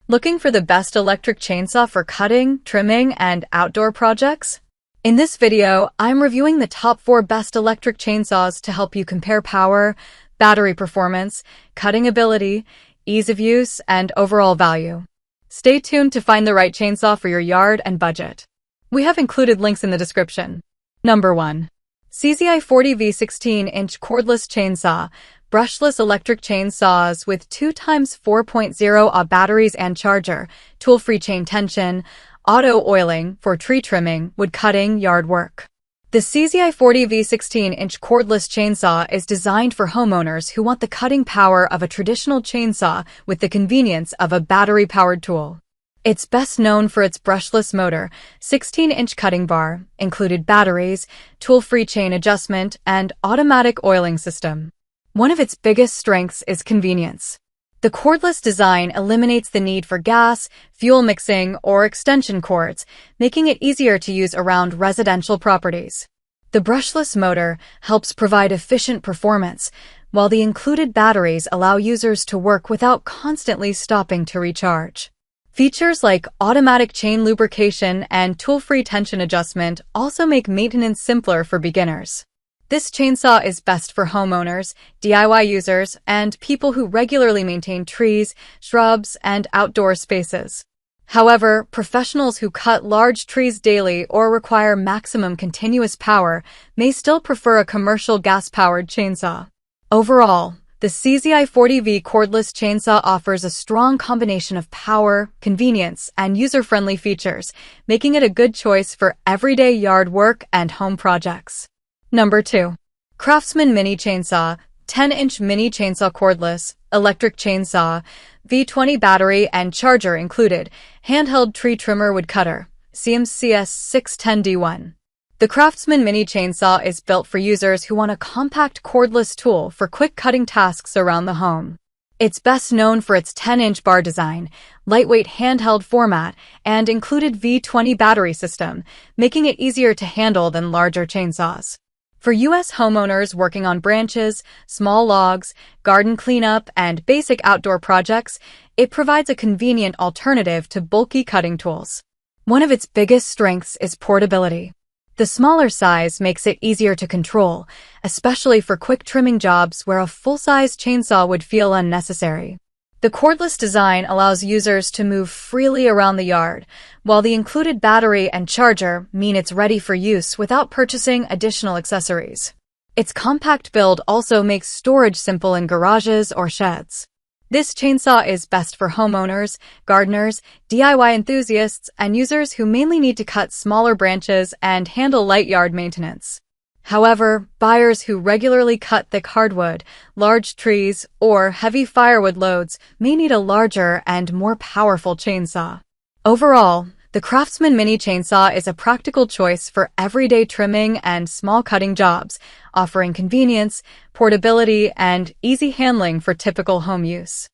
Looking for the best electric chainsaw for cutting, trimming, and outdoor projects? In this video, I'm reviewing the top 4 best electric chainsaws to help you compare power, battery performance, cutting ability, ease of use, and overall value. Stay tuned to find the right chainsaw for your yard and budget. We have included links in the description. Number 1. CZI 40V 16-inch cordless chainsaw. Brushless electric chainsaws with 2x4.0 batteries and charger, tool-free chain tension, auto oiling for tree trimming, wood cutting, yard work. The CZI 40V 16-inch cordless chainsaw is designed for homeowners who want the cutting power of a traditional chainsaw with the convenience of a battery-powered tool. It's best known for its brushless motor, 16-inch cutting bar, included batteries, tool-free chain adjustment, and automatic oiling system. One of its biggest strengths is convenience. The cordless design eliminates the need for gas, fuel mixing, or extension cords, making it easier to use around residential properties. The brushless motor helps provide efficient performance, while the included batteries allow users to work without constantly stopping to recharge. Features like automatic chain lubrication and tool-free tension adjustment also make maintenance simpler for beginners. This chainsaw is best for homeowners, DIY users, and people who regularly maintain trees, shrubs, and outdoor spaces. However, professionals who cut large trees daily or require maximum continuous power may still prefer a commercial gas-powered chainsaw. Overall, the CZI 40V cordless chainsaw offers a strong combination of power, convenience, and user-friendly features, making it a good choice for everyday yard work and home projects. Number 2. Craftsman Mini Chainsaw, 10-inch mini chainsaw cordless, electric chainsaw, V20 battery and charger included, handheld tree trimmer wood cutter, CMCS 610D1. The Craftsman Mini Chainsaw is built for users who want a compact cordless tool for quick cutting tasks around the home. It's best known for its 10-inch bar design, lightweight handheld format, and included V20 battery system, making it easier to handle than larger chainsaws. For U.S. homeowners working on branches, small logs, garden cleanup, and basic outdoor projects, it provides a convenient alternative to bulky cutting tools. One of its biggest strengths is portability. The smaller size makes it easier to control, especially for quick trimming jobs where a full-size chainsaw would feel unnecessary. The cordless design allows users to move freely around the yard, while the included battery and charger mean it's ready for use without purchasing additional accessories. Its compact build also makes storage simple in garages or sheds. This chainsaw is best for homeowners, gardeners, DIY enthusiasts, and users who mainly need to cut smaller branches and handle light yard maintenance. However, buyers who regularly cut thick hardwood, large trees, or heavy firewood loads may need a larger and more powerful chainsaw. Overall, the Craftsman Mini Chainsaw is a practical choice for everyday trimming and small cutting jobs, offering convenience, portability, and easy handling for typical home use.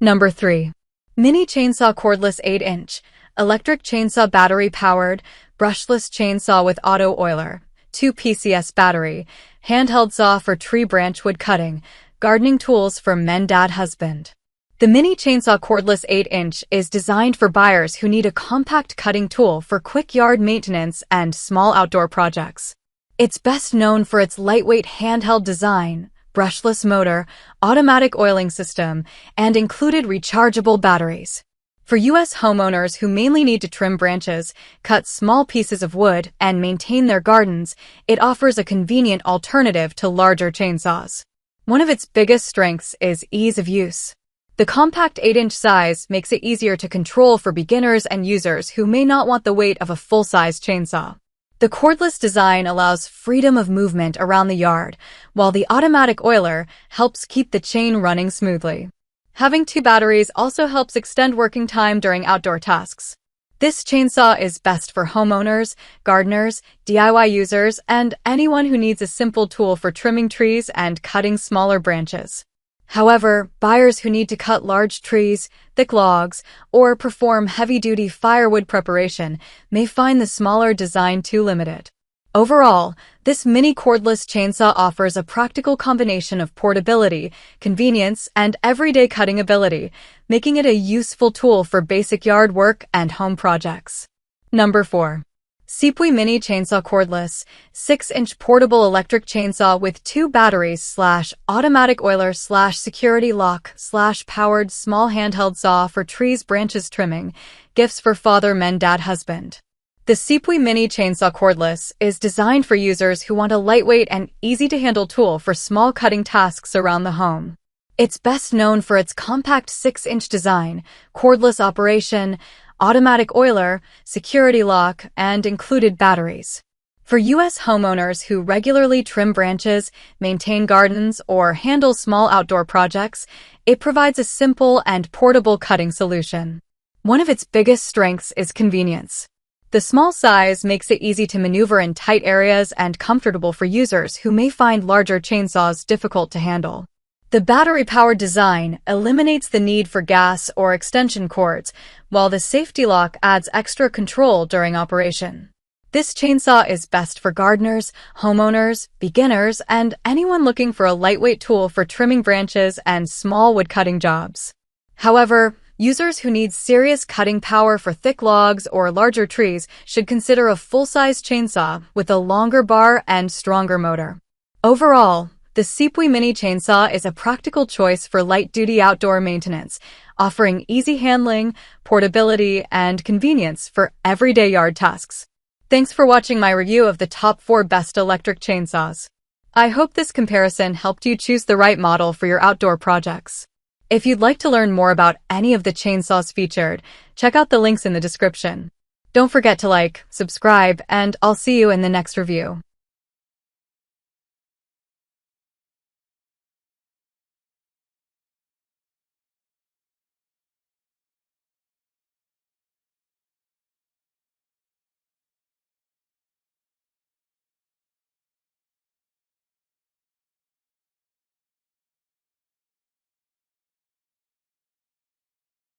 Number 3. Mini Chainsaw Cordless 8-inch, electric chainsaw battery-powered, brushless chainsaw with auto oiler, 2 PCS battery, handheld saw for tree branch wood cutting, gardening tools for men dad husband. The Mini Chainsaw Cordless 8-inch is designed for buyers who need a compact cutting tool for quick yard maintenance and small outdoor projects. It's best known for its lightweight handheld design, brushless motor, automatic oiling system, and included rechargeable batteries. For U.S. homeowners who mainly need to trim branches, cut small pieces of wood, and maintain their gardens, it offers a convenient alternative to larger chainsaws. One of its biggest strengths is ease of use. The compact 8-inch size makes it easier to control for beginners and users who may not want the weight of a full-size chainsaw. The cordless design allows freedom of movement around the yard, while the automatic oiler helps keep the chain running smoothly. Having 2 batteries also helps extend working time during outdoor tasks. This chainsaw is best for homeowners, gardeners, DIY users, and anyone who needs a simple tool for trimming trees and cutting smaller branches. However, buyers who need to cut large trees, thick logs, or perform heavy-duty firewood preparation may find the smaller design too limited. Overall, this mini cordless chainsaw offers a practical combination of portability, convenience, and everyday cutting ability, making it a useful tool for basic yard work and home projects. Number 4. Sipui Mini Chainsaw Cordless 6-inch portable electric chainsaw with 2 batteries / automatic oiler / security lock / powered small handheld saw for trees branches trimming, gifts for father men dad husband. The Sipui Mini Chainsaw Cordless is designed for users who want a lightweight and easy-to-handle tool for small cutting tasks around the home. It's best known for its compact 6-inch design, cordless operation, automatic oiler, security lock, and included batteries. For U.S. homeowners who regularly trim branches, maintain gardens, or handle small outdoor projects, it provides a simple and portable cutting solution. One of its biggest strengths is convenience. The small size makes it easy to maneuver in tight areas and comfortable for users who may find larger chainsaws difficult to handle. The battery-powered design eliminates the need for gas or extension cords, while the safety lock adds extra control during operation. This chainsaw is best for gardeners, homeowners, beginners, and anyone looking for a lightweight tool for trimming branches and small wood-cutting jobs. However, users who need serious cutting power for thick logs or larger trees should consider a full-size chainsaw with a longer bar and stronger motor. Overall, the Sipui Mini Chainsaw is a practical choice for light-duty outdoor maintenance, offering easy handling, portability, and convenience for everyday yard tasks. Thanks for watching my review of the top 4 best electric chainsaws. I hope this comparison helped you choose the right model for your outdoor projects. If you'd like to learn more about any of the chainsaws featured, check out the links in the description. Don't forget to like, subscribe, and I'll see you in the next review.